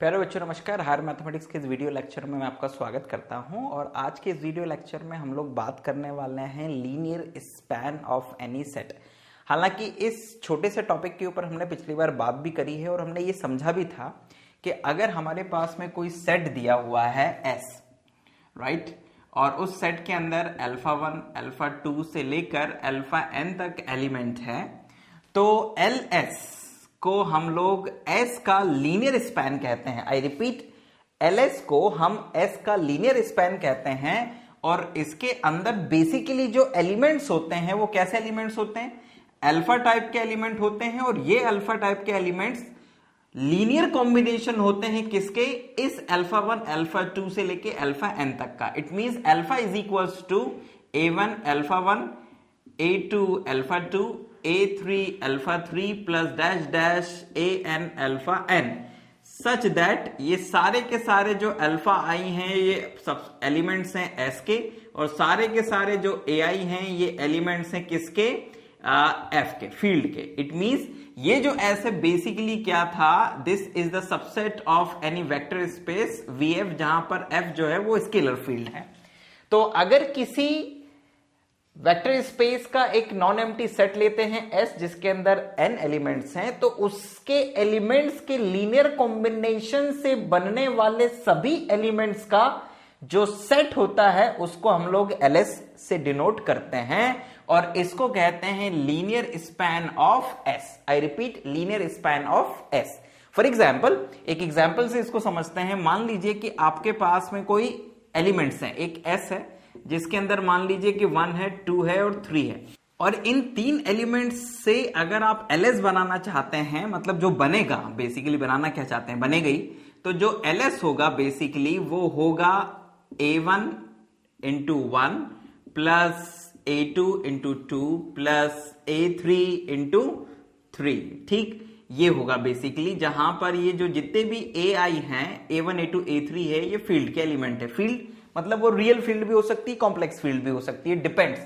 प्यारे बच्चों नमस्कार। हायर मैथमेटिक्स के इस वीडियो लेक्चर में मैं आपका स्वागत करता हूं और आज के इस वीडियो लेक्चर में हम लोग बात करने वाले हैं linear span of any set. हालांकि इस छोटे से टॉपिक के ऊपर हमने पिछली बार बात भी करी है और हमने ये समझा भी था कि अगर हमारे पास में कोई सेट दिया हुआ है S, राइट, और उस सेट के अंदर अल्फा 1 अल्फा 2 से लेकर अल्फा n तक एलिमेंट है तो LS को हम लोग S का लीनियर स्पैन कहते हैं। आई रिपीट, LS को हम S का लीनियर स्पैन कहते हैं और इसके अंदर बेसिकली जो एलिमेंट्स होते हैं वो कैसे एलिमेंट्स होते हैं? अल्फा टाइप के एलिमेंट होते हैं और ये अल्फा टाइप के एलिमेंट्स लीनियर कॉम्बिनेशन होते हैं किसके? इस अल्फा 1 अल्फा 2 से लेके अल्फा n तक का। It means alpha is equals to A1 alpha 1, A2 alpha 2, A3 alpha 3 plus dash dash AN alpha n, such that ये सारे के सारे जो अल्फा आई हैं ये सब एलिमेंट्स हैं S के और सारे के सारे जो AI हैं ये एलिमेंट्स हैं किसके? F के, फील्ड के। इट मींस ये जो S है बेसिकली क्या था? This is the subset of any vector space VF जहां पर F जो है वो स्केलर फील्ड है। तो अगर किसी वेक्टर स्पेस का एक नॉन एम्प्टी सेट लेते हैं S जिसके अंदर n एलिमेंट्स हैं तो उसके एलिमेंट्स के लीनियर कॉम्बिनेशन से बनने वाले सभी एलिमेंट्स का जो सेट होता है उसको हम लोग LS से डिनोट करते हैं और इसको कहते हैं linear span of S। I repeat, linear span of S। For example, एक एग्जाम्पल से इसको समझते हैं। मान लीजिए कि आपके पास में कोई एलिमेंट्स है, एक S है जिसके अंदर मान लीजिए कि 1 है, 2 है और 3 है और इन तीन एलिमेंट्स से अगर आप LS बनाना चाहते हैं, मतलब जो बनेगा, बेसिकली बनाना क्या चाहते हैं, बनेगी, तो जो LS होगा बेसिकली वो होगा A1 into 1 plus A2 into 2 plus A3 into 3। ठीक, ये होगा बेसिकली जहां पर ये जो जितने भी AI हैं, A1 A2 A3 है, ये फील्ड के एलिमेंट है। फील्ड मतलब वो रियल फील्ड भी हो सकती है, कॉम्प्लेक्स फील्ड भी हो सकती है, डिपेंड्स।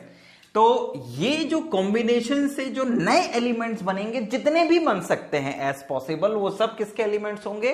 तो ये जो कॉम्बिनेशन से जो नए एलिमेंट्स बनेंगे, जितने भी बन सकते हैं एज पॉसिबल, वो सब किसके एलिमेंट्स होंगे?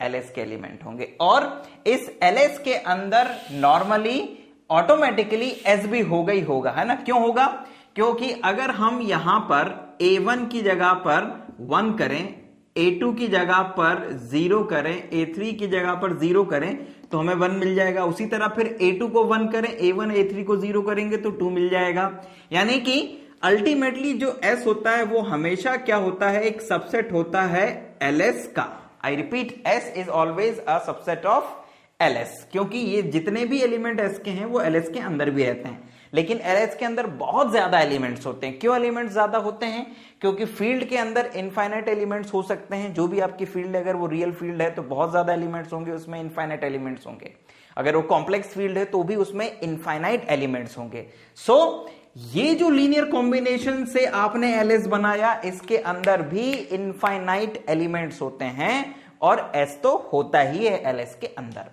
LS के एलिमेंट होंगे। और इस LS के अंदर नॉर्मली ऑटोमेटिकली S भी होगा ही होगा, है ना? क्यों होगा? क्योंकि अगर हम यहां पर A1 की जगह पर 1 करें, A2 की जगह पर 0 करें, A3 की जगह पर 0 करें तो हमें 1 मिल जाएगा। उसी तरह फिर A2 को 1 करें, A1 A3 को 0 करेंगे तो 2 मिल जाएगा। यानी कि अल्टीमेटली जो S होता है वो हमेशा क्या होता है? एक सबसेट होता है LS का। I repeat, S is always a subset of LS, क्योंकि ये जितने भी एलिमेंट S के हैं वो LS के अंदर भी रहते हैं। लेकिन LS के अंदर बहुत ज्यादा एलिमेंट्स होते हैं। क्यों एलिमेंट्स ज्यादा होते हैं? क्योंकि फील्ड के अंदर इनफाइनाइट एलिमेंट्स हो सकते हैं। जो भी आपकी फील्ड है, अगर वो रियल फील्ड है तो बहुत ज्यादा एलिमेंट्स होंगे, उसमें इनफाइनाइट एलिमेंट्स होंगे। अगर वो कॉम्प्लेक्स फील्ड है तो भी उसमें इनफाइनाइट एलिमेंट्स होंगे। सो ये जो लीनियर कॉम्बिनेशन से आपने LS बनाया, इसके अंदर भी इनफाइनाइट एलिमेंट्स होते हैं और S तो होता ही है LS के अंदर।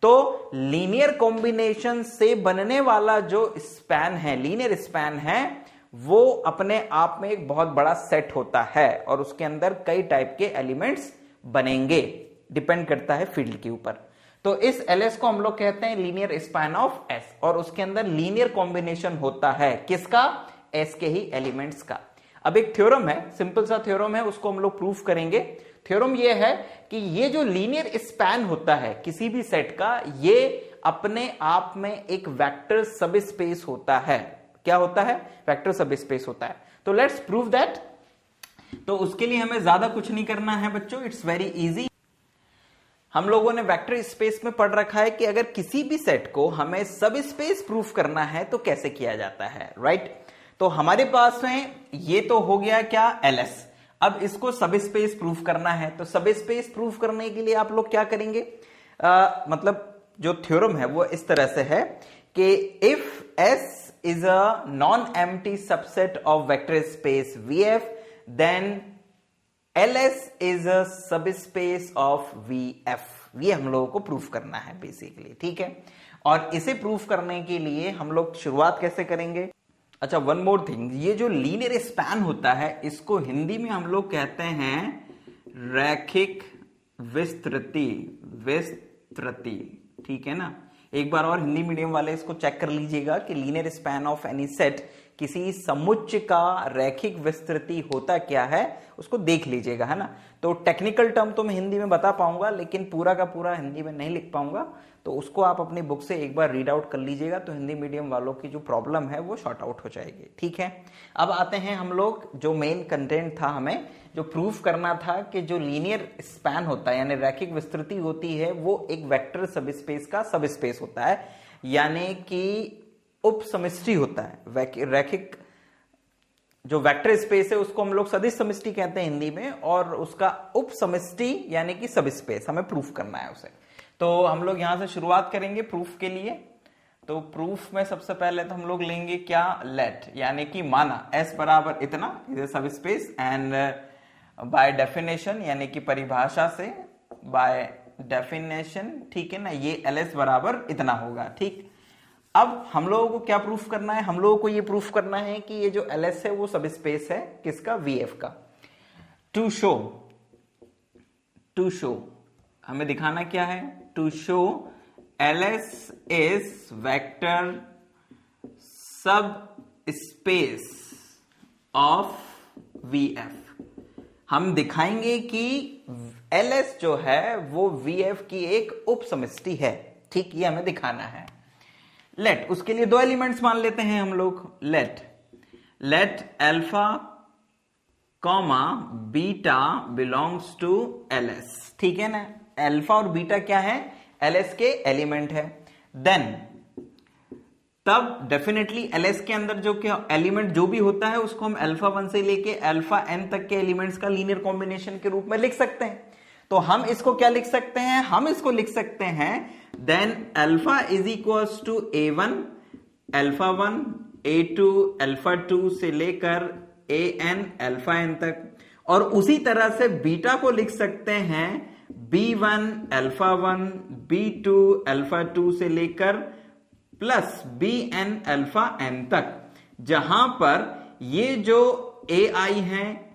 तो लीनियर कॉम्बिनेशन से बनने वाला जो स्पैन है, लीनियर स्पैन है, वो अपने आप में एक बहुत बड़ा सेट होता है और उसके अंदर कई टाइप के एलिमेंट्स बनेंगे, डिपेंड करता है फील्ड के ऊपर। तो इस LS को हम लोग कहते हैं लीनियर स्पैन ऑफ S और उसके अंदर लीनियर कॉम्बिनेशन होता है किसका? S के ही एलिमेंट्स का। अब एक थ्योरम है, सिंपल सा थ्योरम है, उसको हम लोग प्रूफ करेंगे। थ्योरम ये है कि ये जो लीनियर स्पैन होता है किसी भी सेट का, ये अपने आप में एक वेक्टर सब स्पेस होता है। क्या होता है? वेक्टर सब स्पेस होता है। तो लेट्स प्रूव दैट। तो उसके लिए हमें ज्यादा कुछ नहीं करना है बच्चों, इट्स वेरी इजी। हम लोगों ने वेक्टर स्पेस में पढ़ रखा है कि अगर किसी भी सेट को हमें सब स्पेस प्रूफ करना है तो कैसे किया जाता है, राइट? तो हमारे पास में ये तो हो गया क्या? LS। अब इसको सब स्पेस प्रूफ करना है तो सब स्पेस प्रूफ करने के लिए आप लोग क्या करेंगे? मतलब जो थ्योरम है वो इस तरह से है कि if S is a non-empty subset of vector space VF, then LS is a subspace of VF। ये हम लोगों को प्रूफ करना है बेसिकली, ठीक है? और इसे प्रूफ करने के लिए हम लोग शुरुआत कैसे करेंगे? अच्छा, वन मोर थिंग, ये जो लीनियर स्पैन होता है इसको हिंदी में हम लोग कहते हैं रैखिक विस्तृति, विस्तृति, ठीक है ना। एक बार और हिंदी मीडियम वाले इसको चेक कर लीजिएगा कि linear span of any set, किसी समुच्चय का रैखिक विस्तृति होता क्या है, उसको देख लीजिएगा, है ना। तो टेक्निकल टर्म तो मैं हिंदी में बता पाऊंगा, लेकिन पूरा का पूरा हिंदी में नहीं लिख पाऊंगा, तो उसको आप अपनी बुक से एक बार रीड आउट कर लीजिएगा, तो हिंदी मीडियम वालों की जो प्रॉब्लम है वो शॉर्ट आउट हो जाएगी, ठीक है। अब आते हैं हम लोग, जो मेन कंटेंट था, हमें जो प्रूफ करना था कि जो लीनियर स्पैन होता है यानी रैखिक विस्तृति होती है, वो एक वेक्टर सबस्पेस का सबस्पेस होता है, यानी कि उप समष्टि होता है। रैखिक जो वेक्टर स्पेस है उसको हम लोग सदिश समष्टि कहते हैं हिंदी में, और उसका उप समष्टि यानी कि सब स्पेस हमें प्रूफ करना है उसे। तो हम लोग यहां से शुरुआत करेंगे प्रूफ के लिए। तो प्रूफ में सबसे पहले तो हम लोग लेंगे क्या, लेट, यानी कि माना S बराबर इतना, इज सब स्पेस, एंड बाय डेफिनेशन यानी कि परिभाषा से, बाय डेफिनेशन, ठीक है ना, ये LS बराबर इतना होगा, ठीक। अब हम लोगों को क्या प्रूफ करना है, हम लोगों को ये प्रूफ करना है कि ये जो LS है वो सब स्पेस है किसका, VF का। टू शो हमें दिखाना क्या है, to show LS is vector sub space of VF। हम दिखाएंगे कि LS जो है वो VF की एक उप समष्टि है, ठीक, ये हमें दिखाना है। लेट, उसके लिए दो एलिमेंट्स मान लेते हैं हम लोग, let alpha comma beta belongs to LS, ठीक है ना। अल्फा और बीटा क्या है, LS के एलिमेंट है। देन तब डेफिनेटली LS के अंदर जो क्या एलिमेंट जो भी होता है उसको हम अल्फा 1 से लेके अल्फा n तक के एलिमेंट्स का लीनियर कॉम्बिनेशन के रूप में लिख सकते हैं। तो हम इसको क्या लिख सकते हैं, हम इसको लिख सकते हैं then alpha is equals to A1 alpha 1 A2 alpha 2 से लेकर AN अल्फा n तक, और उसी तरह से बीटा को लिख सकते हैं B1 अल्फा 1 B2 अल्फा 2 से लेकर प्लस BN अल्फा n तक, जहां पर ये जो AI है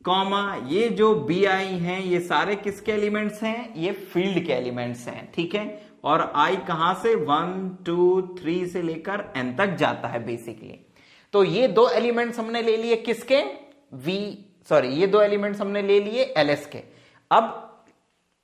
कॉमा ये जो BI हैं ये सारे किसके एलिमेंट्स हैं, ये फील्ड के एलिमेंट्स हैं, ठीक है। और I कहां से 1 2 3 से लेकर n तक जाता है बेसिकली। तो ये दो एलिमेंट्स हमने ले लिए किसके, ये दो एलिमेंट्स हमने ले लिए LS के। अब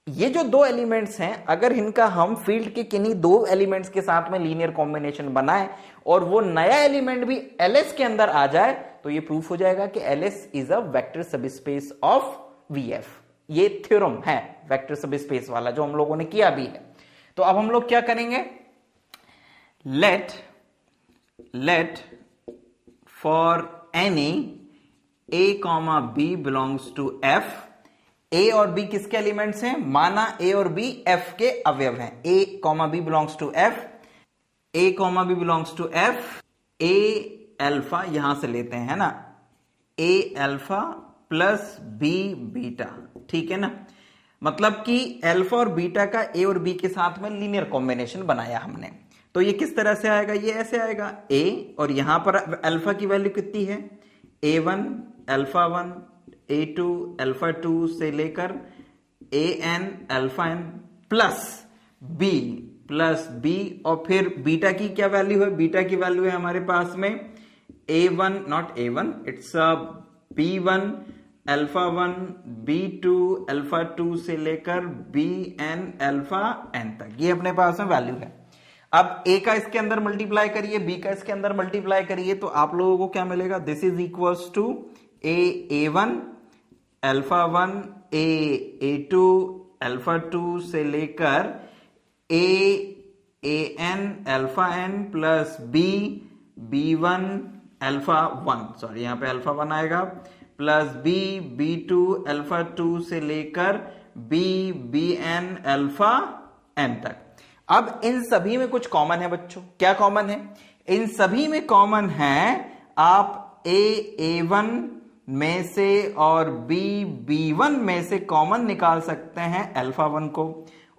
ये जो दो एलिमेंट्स हैं, अगर इनका हम फील्ड के किन्हीं दो एलिमेंट्स के साथ में लीनियर कॉम्बिनेशन बनाए और वो नया एलिमेंट भी LS के अंदर आ जाए, तो ये प्रूफ हो जाएगा कि LS is a vector subspace of VF। ये थ्योरम है वेक्टर सबस्पेस वाला जो हम लोगों ने किया भी है। तो अब हम लोग क्या करेंगे, let for any A, B belongs to F, A और B किसके एलिमेंट्स हैं, माना A और B F के अवयव हैं, A, B belongs to F, A, B belongs to F, A alpha यहां से लेते हैं, है ना, A alpha plus B beta, ठीक है ना। मतलब कि अल्फा और बीटा का A और B के साथ में लीनियर कॉम्बिनेशन बनाया हमने। तो ये किस तरह से आएगा, ये ऐसे आएगा A, और यहां पर अल्फा की वैल्यू कितनी है, A1 अल्फा 1 A2 अल्फा 2 से लेकर AN alpha n plus B, और फिर बीटा की क्या वैल्यू है, बीटा की वैल्यू है हमारे पास में A1 not A1 it's B1 alpha 1 B2 alpha 2 से लेकर BN अल्फा n तक, ये अपने पास में वैल्यू है। अब A का इसके अंदर मल्टीप्लाई करिए, B का इसके अंदर मल्टीप्लाई करिए, तो आप लोगों को क्या मिलेगा, this is equals to A1 alpha 1 A2 alpha 2 से लेकर AN alpha n plus B1 alpha 1, sorry यहां पे अल्फा 1 आएगा, प्लस B2 अल्फा 2 से लेकर BN अल्फा n तक। अब इन सभी में कुछ कॉमन है बच्चों, क्या कॉमन है, इन सभी में कॉमन है आप A1 में से और B1 में से कॉमन निकाल सकते हैं अल्फा 1 को,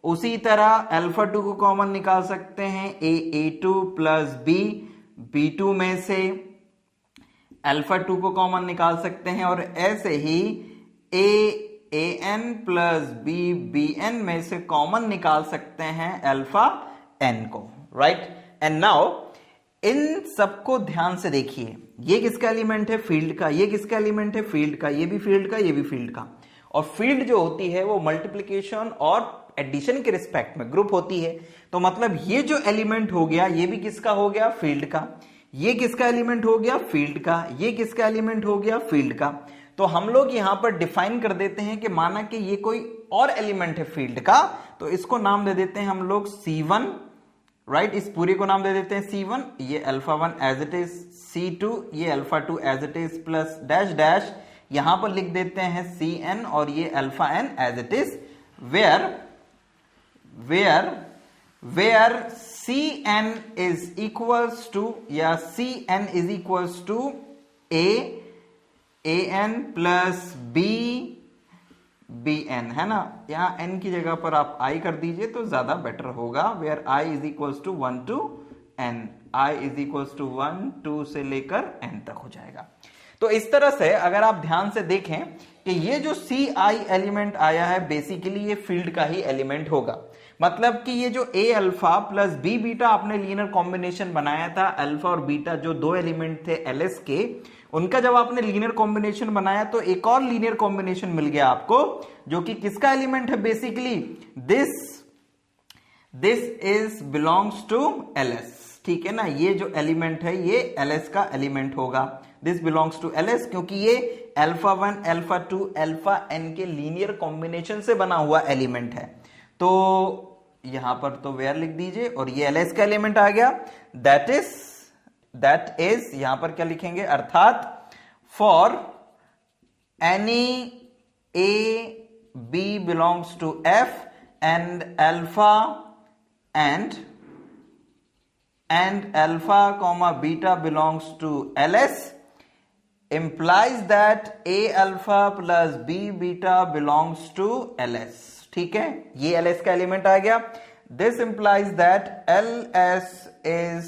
उसी तरह अल्फा 2 को कॉमन निकाल सकते हैं A2 प्लस B2 में से अल्फा 2 को कॉमन निकाल सकते हैं, और ऐसे ही A n plus B B n में से कॉमन निकाल सकते हैं अल्फा एन को, राइट। एंड नाउ इन सबको ध्यान से देखिए, ये किसका एलिमेंट है? फील्ड का। ये किसका एलिमेंट है? फील्ड का। ये भी फील्ड का, ये भी फील्ड का। और फील्ड जो होती है वो मल्टीप्लीकेशन और एडिशन के रिस्पेक्ट में ग्रुप होती है। तो मतलब ये जो एलिमेंट हो गया ये भी किसका हो गया? फील्ड का। ये किसका एलिमेंट हो गया? फील्ड का। ये किसका एलिमेंट हो गया? फील्ड का। तो हम लोग यहां पर डिफाइन कर देते हैं कि माना कि ये कोई और एलिमेंट है फील्ड का, तो इसको नाम दे देते हैं हम लोग C1, राइट। इस पूरे को नाम दे देते हैं C1, ये alpha 1 as it is, C2 ये alpha 2 as it is, plus dash dash यहां पर लिख देते हैं Cn और ये alpha n as it is, where Cn is equals to या Cn is equals to an plus bn, है ना। यहां n की जगह पर आप i कर दीजिए तो ज्यादा बेटर होगा। where i is equals to 1 to n, i is equals to 1 2 से लेकर n तक हो जाएगा। तो इस तरह से अगर आप ध्यान से देखें कि ये जो Ci एलिमेंट आया है बेसिकली ये फील्ड का ही एलिमेंट होगा। मतलब कि ये जो A alpha plus B beta आपने लीनियर कॉम्बिनेशन बनाया था, अल्फा और बीटा जो दो एलिमेंट थे LS के, उनका जब आपने लीनियर कॉम्बिनेशन बनाया तो एक और लीनियर कॉम्बिनेशन मिल गया आपको, जो कि किसका एलिमेंट है? Basically this is belongs to LS, ठीक है ना। ये जो एलिमेंट है ये LS का एलिमेंट होगा। दिस बिलोंग्स टू LS क्योंकि ये अल्फा 1 अल्फा 2 अल्फा n के लीनियर कॉम्बिनेशन से बना हुआ एलिमेंट है। तो यहां पर तो वेयर लिख दीजिए और ये LS का एलिमेंट आ गया। दैट इज यहां पर क्या लिखेंगे? अर्थात for any A B belongs to F and alpha and alpha comma beta belongs to LS implies that A alpha plus B beta belongs to LS, ठीक है। ये LS का एलिमेंट आ गया। This implies that LS is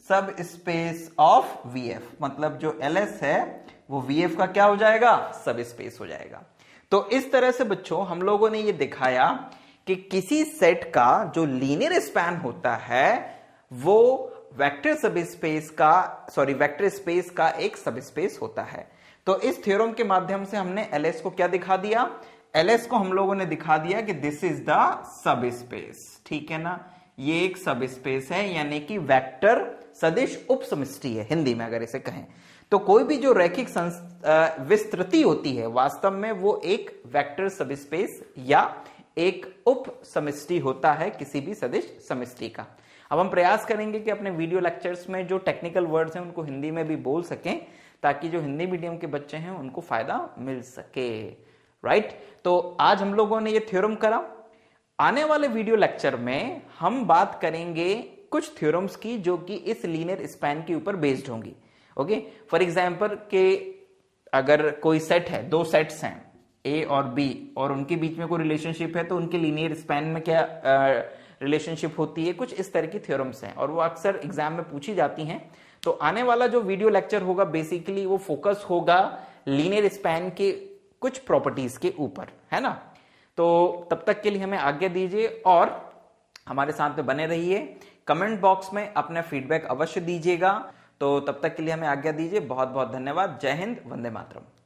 subspace of VF, मतलब जो LS है वो VF का क्या हो जाएगा? सब स्पेस हो जाएगा। तो इस तरह से बच्चों हम लोगों ने ये दिखाया कि किसी सेट का जो लीनियर स्पैन होता है वो वेक्टर स्पेस का एक सबस्पेस होता है। तो इस थ्योरम के माध्यम से हमने LS को क्या दिखा दिया? LS को हम लोगों ने दिखा दिया कि दिस इज द सबस्पेस, ठीक है ना। ये एक सबस्पेस है, यानी कि वेक्टर सदिश उपसमष्टि है हिंदी में अगर इसे कहें तो। कोई भी जो रैखिक विस्तृति होती है वास्तव में वो एक वेक्टर सबस्पेस या एक उप समष्टि होता है किसी भी सदिश समष्टि का। अब हम प्रयास करेंगे कि अपने वीडियो लेक्चर्स में जो टेक्निकल वर्ड्स हैं उनको हिंदी में भी बोल सकें, ताकि जो हिंदी मीडियम के बच्चे हैं उनको फायदा मिल सके, राइट। तो आज हम लोगों ने ये थ्योरम करा। आने वाले वीडियो लेक्चर में हम बात करेंगे कुछ थ्योरम्स की जो कि इस लीनियर स्पैन के ऊपर बेस्ड होंगी। ओके, फॉर एग्जाम्पल के अगर कोई सेट है, दो सेट्स हैं A और B और उनके बीच में कोई रिलेशनशिप है तो उनके लीनियर स्पैन में क्या रिलेशनशिप होती है, कुछ इस तरह की थ्योरम्स हैं और वो अक्सर एग्जाम में पूछी जाती हैं। तो आने वाला जो वीडियो लेक्चर होगा बेसिकली वो फोकस होगा लीनियर स्पैन के कुछ प्रॉपर्टीज के ऊपर, है ना। तो तब तक के लिए हमें आज्ञा दीजिए और हमारे साथ में बने रहिए। कमेंट बॉक्स में अपना फीडबैक अवश्य दीजिएगा। तो तब तक के लिए हमें आज्ञा दीजिए। बहुत बहुत धन्यवाद। जय हिंद, वंदे मातरम।